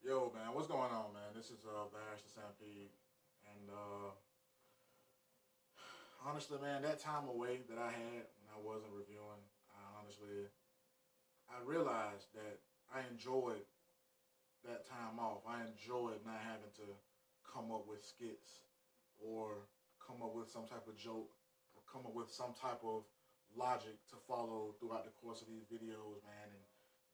Yo, man, what's going on, man? This is Bash the Stampede, and honestly, man, that time away that I had when I wasn't reviewing, I realized that I enjoyed that time off. I enjoyed not having to come up with skits or come up with some type of joke or come up with some type of logic to follow throughout the course of these videos, man, and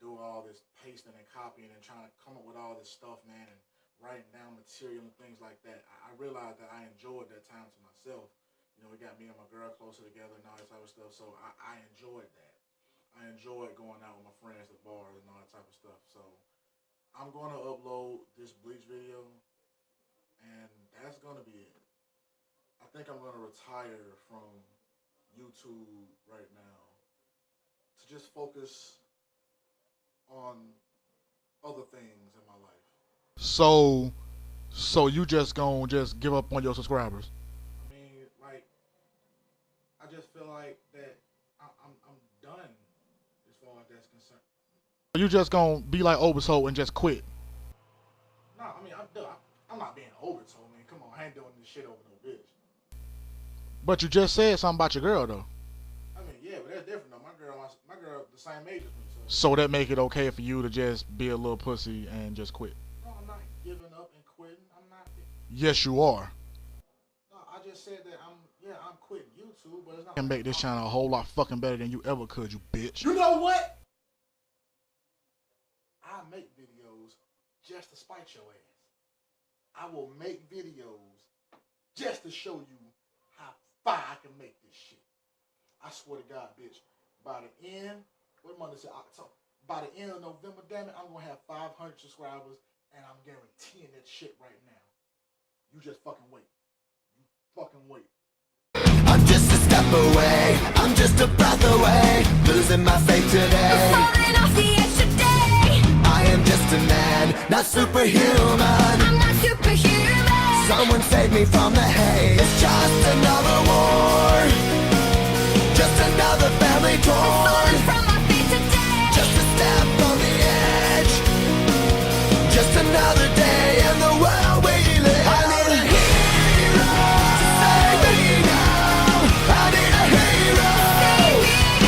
do all this pasting and copying and trying to come up with all this stuff, man, and writing down material and things like that. I realized that I enjoyed that time to myself. You know, it got me and my girl closer together and all that type of stuff, so I enjoyed that. I enjoyed going out with my friends at bars and all that type of stuff. So I'm going to upload this Bleach video, and that's going to be it. I think I'm going to retire from YouTube right now to just focus on other things in my life. So you just gonna just give up on your subscribers? I mean, like, I just feel like that I'm done as far as that's concerned. You just gonna be like Obito and just quit? No, I mean, I'm done. I'm not being Obito, man. Come on, I ain't doing this shit over no bitch. But you just said something about your girl though. I mean, yeah, but that's different though. My girl, the same age as me. So that make it okay for you to just be a little pussy and just quit? No, I'm not giving up and quitting. I'm not. Yes, you are. No, I just said that I'm quitting YouTube, but it's not. I can make this channel a whole lot fucking better than you ever could, you bitch. You know what? I make videos just to spite your ass. I will make videos just to show you how far I can make this shit. I swear to God, bitch. By the end, what month is it? October. By the end of November, damn it, I'm gonna have 500 subscribers, and I'm guaranteeing that shit right now. You just fucking wait. You fucking wait. I'm just a step away, I'm just a breath away, losing my faith today. I'm falling off the edge today. I am just a man, not superhuman. I'm not superhuman. Someone save me from the hate. It's just another war, just another family torn. Falling from my feet today. Just a step on the edge, just another day in the world we live. I need a hero to save me now. I need a hero.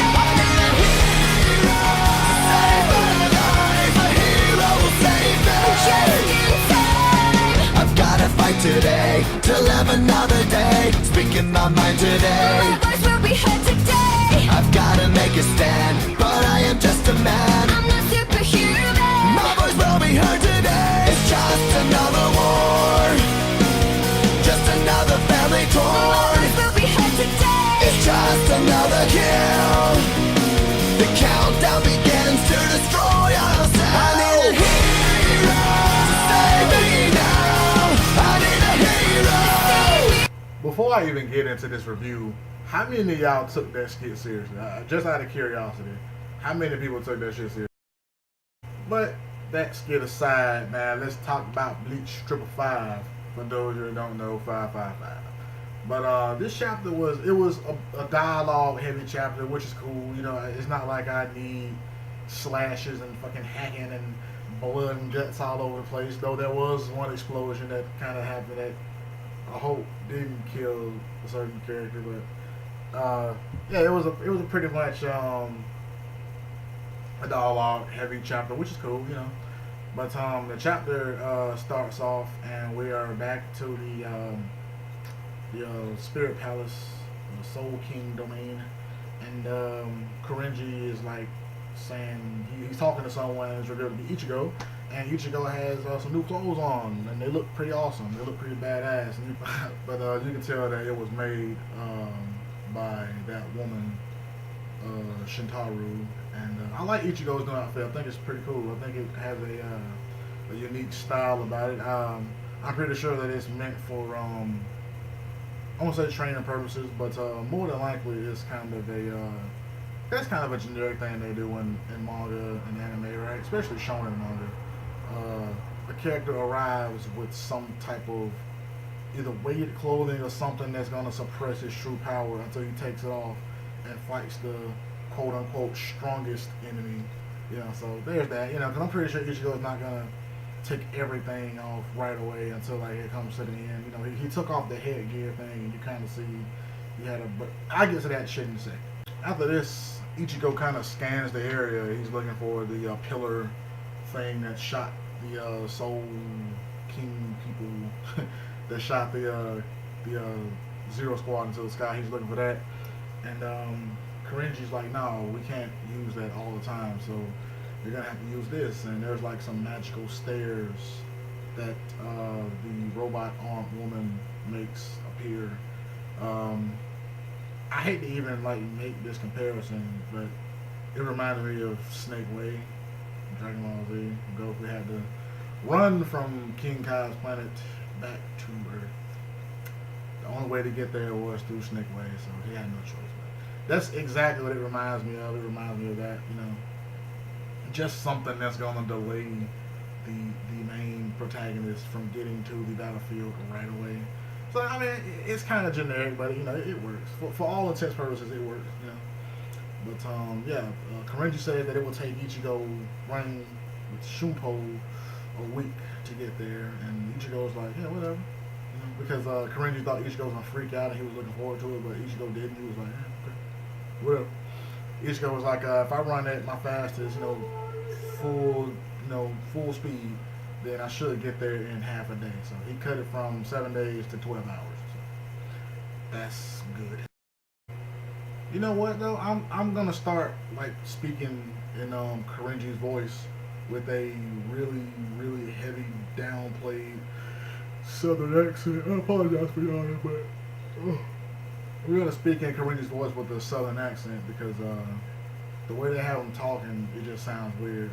I need a hero to save my life. A hero will save me. Just in time. I've gotta fight today to live another day. Speaking my mind today. My voice will be heard today. I've gotta make a stand, but I am just a man. I'm not superhuman. My voice will be heard today. It's just another war, just another family My torn. voice will be heard today. It's just another kill. The countdown begins to destroy ourselves. I need a hero to save me now. I need a hero. Before I even get into this review, how many of y'all took that skit seriously? Just out of curiosity, how many people took that shit seriously? But that skit aside, man, let's talk about Bleach 555. For those who don't know, 555. But this chapter was a dialogue heavy chapter, which is cool. You know, it's not like I need slashes and fucking hacking and blood and guts all over the place. Though there was one explosion that kind of happened that I hope didn't kill a certain character, but yeah, it was a pretty much a dialogue heavy chapter, which is cool, you know. But the chapter starts off, and we are back to the Spirit Palace, the Soul King domain, and Korenji is like saying he's talking to someone, and it's revealed to be Ichigo, and Ichigo has some new clothes on, and they look pretty awesome. They look pretty badass, but you can tell that it was made by that woman, Shintaro, and I like Ichigo's new outfit. I think it's pretty cool. I think it has a unique style about it. I'm pretty sure that it's meant for I won't say training purposes, but more than likely it's kind of that's kind of a generic thing they do in manga and anime, right? Especially shonen manga. A character arrives with some type of either weighted clothing or something that's going to suppress his true power until he takes it off and fights the quote-unquote strongest enemy. You know, so there's that. You know, because I'm pretty sure Ichigo is not going to take everything off right away until like it comes to the end. You know, he took off the headgear thing, and you kind of see he had a. But I get to that shit in a second. After this, Ichigo kind of scans the area. He's looking for the pillar thing that shot the Soul King people that shot the Zero Squad into the sky. He's looking for that, and Korinji's like, no, we can't use that all the time, so you're gonna have to use this. And there's like some magical stairs that the robot armed woman makes appear. I hate to even like make this comparison, but it reminded me of Snake Way, Dragon Ball Z. Goku had to run from King Kai's planet back to Earth. The only way to get there was through Snake Way, so he had no choice. But that's exactly what it reminds me of. It reminds me of that, you know, just something that's gonna delay the main protagonist from getting to the battlefield right away. So I mean, it's kind of generic, but you know, it works for all intents and purposes. It works, you know. But yeah, Korinji said that it will take Ichigo running with Shunpo a week to get there, and Ichigo's like, yeah, whatever, you know, because Korinji thought Ichigo was gonna freak out and he was looking forward to it, but Ichigo didn't. He was like, okay, whatever. Ichigo was like, if I run at my fastest, you know, full speed, then I should get there in half a day. So he cut it from 7 days to 12 hours. So that's good. You know what though? I'm gonna start like speaking in Korinji's voice with a really heavy downplayed southern accent. I apologize for y'all, but we're gonna speak in Korinji's voice with a southern accent because the way they have him talking, it just sounds weird.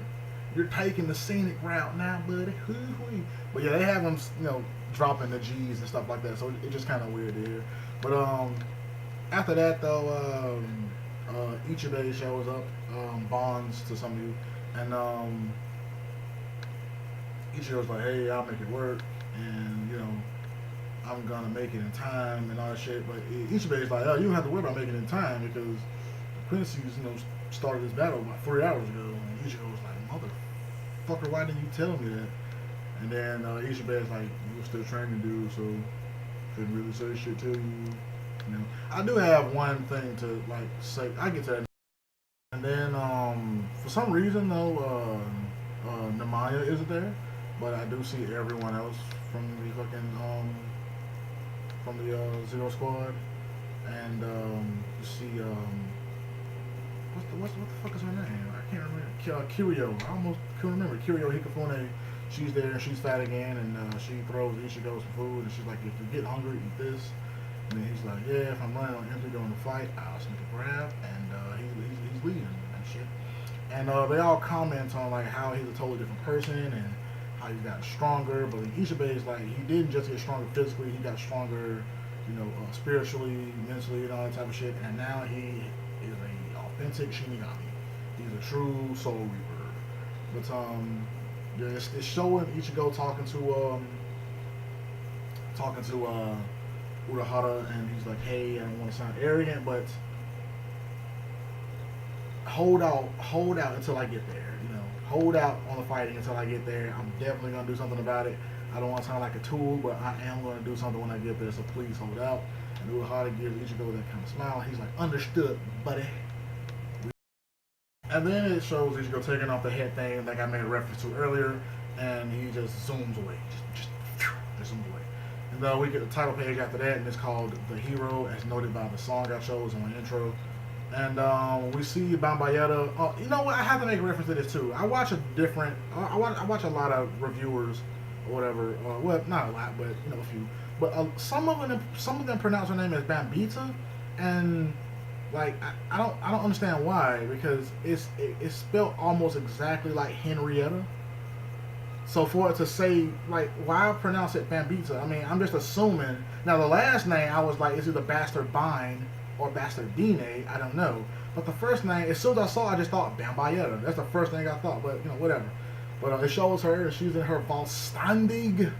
You're taking the scenic route now, buddy. But yeah, they have them, you know, dropping the G's and stuff like that, so it's just kind of weird to hear. But after that though, Ichibe shows up, bonds to some of you, and Ichigo's like, hey, I'll make it work, and you know, I'm gonna make it in time and all that shit. But Ichibe's like, oh, you don't have to worry about making it in time because the Quincy's, you know, started this battle about 3 hours ago. And Ichigo's like, motherfucker, why didn't you tell me that? And then Ichibe's like, you were still training, dude, so couldn't really say shit to you. You know, I do have one thing to like say. I get to that. And then for some reason though, Nemaya isn't there, but I do see everyone else from the fucking from the Zero Squad, and you see what the fuck is her name? I can't remember. Kiryu. I almost couldn't remember. Kiryu Hikafune. She's there. She's fat again, and she throws Ichigo some food, and she's like, "If you get hungry, eat this." And then he's like, "Yeah, if I'm running on empty during the fight, I'll sneak a grab." And he's leaving and shit. And they all comment on like how he's a totally different person and how he got stronger. But Ichibe is like, he didn't just get stronger physically; he got stronger, you know, spiritually, mentally, and all that type of shit. And now he is a authentic Shinigami. He's a true Soul Reaper. But yeah, it's showing Ichigo talking to Urahara, and he's like, hey, I don't want to sound arrogant, but hold out until I get there. You know, hold out on the fighting until I get there. I'm definitely gonna do something about it. I don't want to sound like a tool, but I am gonna do something when I get there. So please hold out. And Urahara gives Ichigo that kind of smile. He's like, understood, buddy. And then it shows Ichigo taking off the head thing like I made a reference to earlier, and he just zooms away, just zooms away. And then we get the title page after that, and it's called The Hero, as noted by the song I chose in my intro. And we see Bambayetta. You know what? I have to make a reference to this too. I watch I watch a lot of reviewers or whatever. Well, not a lot, but you know, a few. But some of them pronounce her name as Bambita, and like I don't understand why, because it's spelled almost exactly like Henrietta. So for it to say, like, why pronounce it Bambita? I mean, I'm just assuming. Now the last name, I was like, is either Bastardine or Bastardine? I don't know. But the first name, as soon as I saw it, I just thought Bambayetta. That's the first thing I thought. But you know, whatever. But it shows her, and she's in her Valstandig.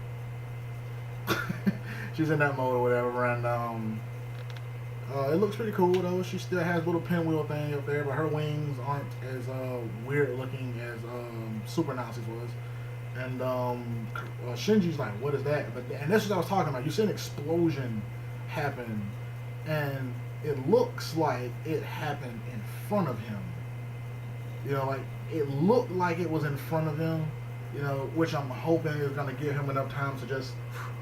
She's in that mode or whatever, and it looks pretty cool though. She still has a little pinwheel thing up there, but her wings aren't as weird looking as Super Nazi's was. And Shinji's like, what is that? And that's what I was talking about. You see an explosion happen, and it looks like it happened in front of him. You know, like it looked like it was in front of him. You know, which I'm hoping is going to give him enough time to just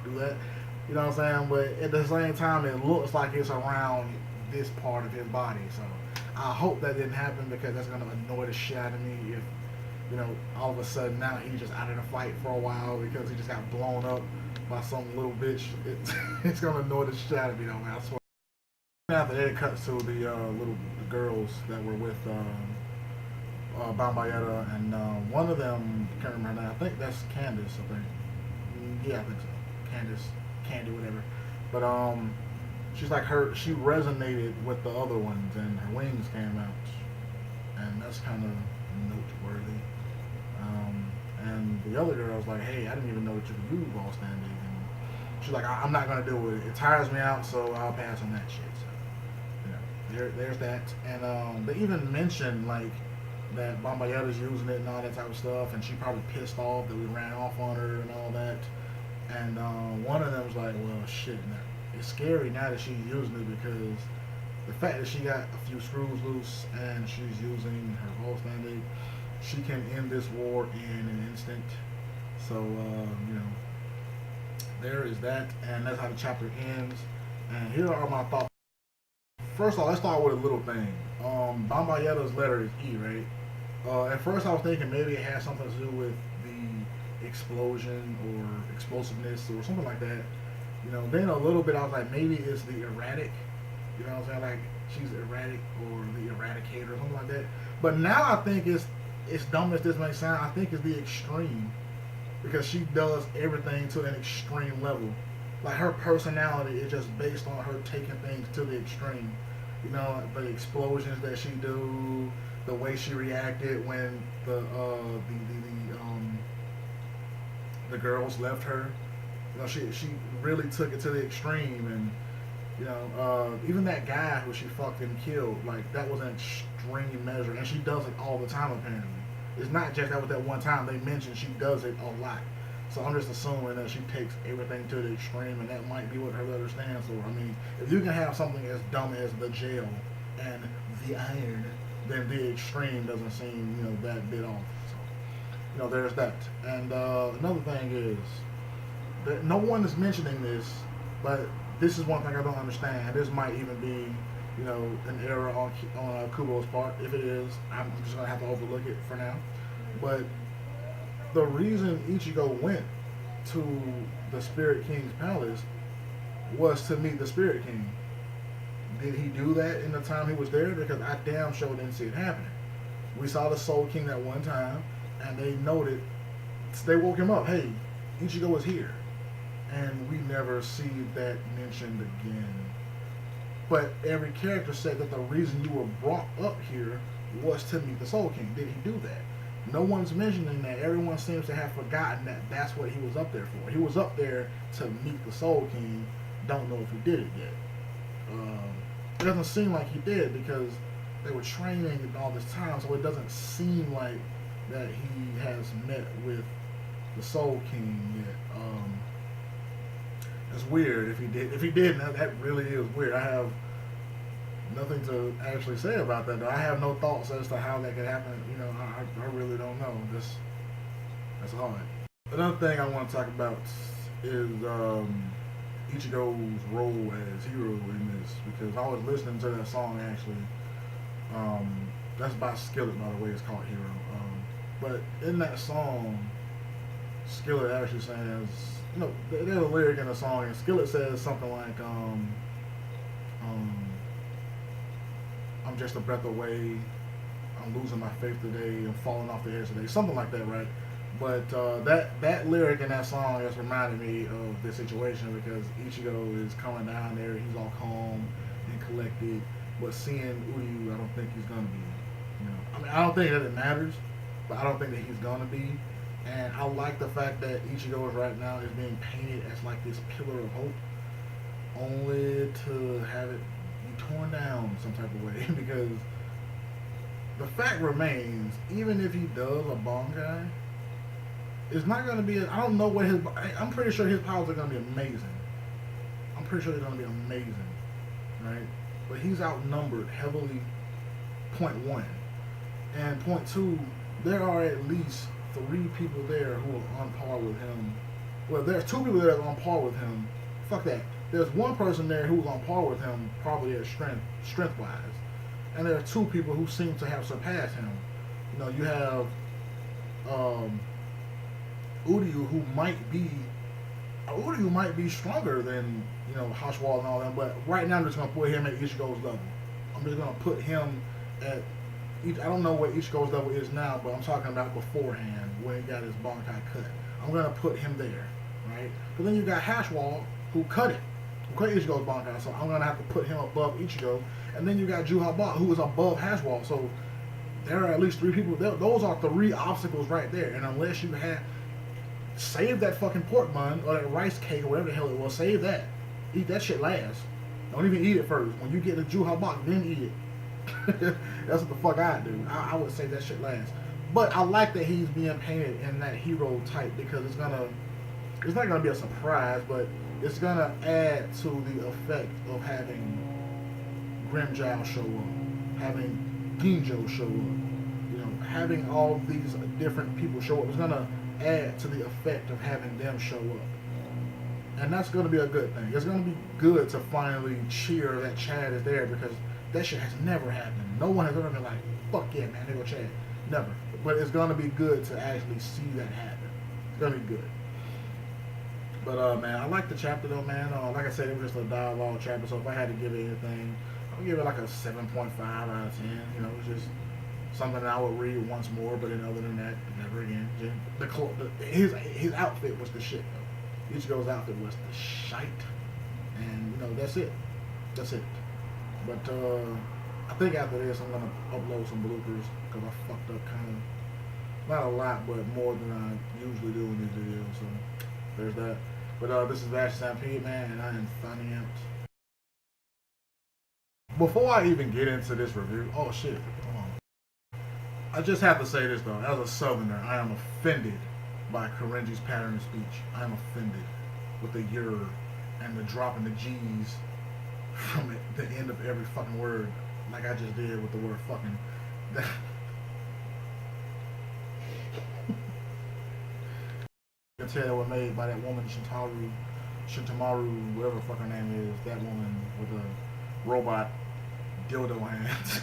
do that. You know what I'm saying? But at the same time, it looks like it's around this part of his body. So I hope that didn't happen, because that's going to annoy the shit out of me if, you know, all of a sudden now he's just out of the fight for a while because he just got blown up by some little bitch. It's going to annoy the shit out of me, though, man. I swear. After that, it cuts to the the girls that were with Bambayetta, and one of them, I can't remember her name. I think that's Candace. I think. Yeah, I think so. Candace, Candy, whatever. But she's like she resonated with the other ones, and her wings came out, and that's kind of noteworthy. And the other girl was like, "Hey, I didn't even know that you could do ball standing." And she's like, "I'm not gonna do it. It tires me out, so I'll pass on that shit." So, you know, there's that. And they even mentioned like that Bambayetta's using it and all that type of stuff, and she probably pissed off that we ran off on her and all that. And one of them was like, "Well, shit, now it's scary now that she's using it, because the fact that she got a few screws loose and she's using her ball standing, she can end this war in an instant." So, you know, there is that, and that's how the chapter ends. And here are my thoughts. First off, let's start with a little thing. Bambayetta's letter is E, right? At first I was thinking maybe it had something to do with the explosion or explosiveness or something like that. You know, then a little bit I was like, maybe it's the erratic. You know what I'm saying? Like, she's erratic or the eradicator or something like that. But now I think it's dumb as this may sound, I think it's the extreme, because she does everything to an extreme level. Like, her personality is just based on her taking things to the extreme. You know, the explosions that she do, the way she reacted when the girls left her. You know, she really took it to the extreme, and you know, even that guy who she fucking killed, like, that was an extreme measure, and she does it all the time apparently. It's not just that was that one time. They mentioned she does it a lot. So I'm just assuming that she takes everything to the extreme, and that might be what her letter stands for. I mean, if you can have something as dumb as the jail and the iron, then the extreme doesn't seem, you know, that bit off. So, you know, there's that. And another thing is that no one is mentioning this, but this is one thing I don't understand. This might even be, you know, an error on Kubo's part. If it is, I'm just gonna have to overlook it for now. But the reason Ichigo went to the Spirit King's palace was to meet the Spirit King. Did he do that in the time he was there? Because I damn sure didn't see it happening. We saw the Soul King that one time, and they noted, they woke him up, hey, Ichigo is here. And we never see that mentioned again. But every character said that the reason you were brought up here was to meet the Soul King. Did he do that? No one's mentioning that. Everyone seems to have forgotten that that's what he was up there for. He was up there to meet the Soul King. Don't know if he did it yet. It doesn't seem like he did, because they were training all this time, so it doesn't seem like that he has met with the Soul King yet. It's weird if he did. If he did, that really is weird. I have nothing to actually say about that, though. I have no thoughts as to how that could happen. You know, I really don't know. That's hard. Another thing I want to talk about is Ichigo's role as hero in this, because I was listening to that song actually. That's by Skillet, by the way. It's called Hero. But in that song, Skillet actually says, you know, there's a lyric in the song, and Skillet says something like, I'm just a breath away, I'm losing my faith today, I'm falling off the edge today, something like that, right? But that lyric in that song just reminded me of this situation, because Ichigo is coming down there, he's all calm and collected, but seeing Uryu, I don't think he's gonna be, you know, I mean, I don't think that it matters, but I don't think that he's gonna be. And I like the fact that Ichigo right now is being painted as like this pillar of hope, only to have it be torn down some type of way. Because the fact remains, even if he does a Bankai, It's not gonna be. I don't know what his. I'm pretty sure his powers are gonna be amazing. I'm pretty sure they're gonna be amazing, right? But he's outnumbered heavily. Point one, and point two. There are at least 3 people there who are on par with him. Well, there's 2 people there that are on par with him. Fuck that. There's one person there who's on par with him, probably at strength wise, and there are 2 people who seem to have surpassed him. You know, you have Uryu, who might be stronger than, you know, Hashwall and all them, but right now I'm just gonna put him at Ichigo's level. I'm just gonna put him at. I don't know what Ichigo's level is now, but I'm talking about beforehand when he got his Bankai cut. I'm gonna put him there, right? But then you got Hashwall, who cut Ichigo's Bankai, so I'm gonna have to put him above Ichigo. And then you got Juhaba, who is above Hashwall. So there are at least 3 people. Those are 3 obstacles right there. And unless you have save that fucking pork bun or that rice cake or whatever the hell it was, save that. Eat that shit last. Don't even eat it first. When you get the Juhaba, then eat it. That's what the fuck I do. I would say that shit last. But I like that he's being painted in that hero type because it's not gonna be a surprise, but it's gonna add to the effect of having Grimjow show up, having Ginjo show up, you know, having all these different people show up. It's gonna add to the effect of having them show up. And that's gonna be a good thing. It's gonna be good to finally cheer that Chad is there because that shit has never happened. No one has ever been like, fuck yeah, man, there go Chad. Never. But it's gonna be good to actually see that happen. It's gonna be good. But man, I like the chapter though, man. Like I said, it was just a dialogue chapter, so if I had to give it anything, I would give it like a 7.5 out of 10. You know, it's just something that I would read once more, but then other than that, never again. His outfit was the shit though. Ichigo's outfit was the shite. And you know, that's it. That's it. But I think after this I'm gonna upload some bloopers because I fucked up kind of, not a lot, but more than I usually do in these videos. So there's that. But this is Vash Stampede, man, and I am signing out. Before I even get into this review, oh shit, hold on. I just have to say this though, as a Southerner, I am offended by Korenji's pattern of speech. I am offended with the yer and the dropping the G's from the end of every fucking word, like I just did with the word fucking. You can tell that was made by that woman Shintamaru, whatever the fuck her name is, that woman with a robot dildo hands.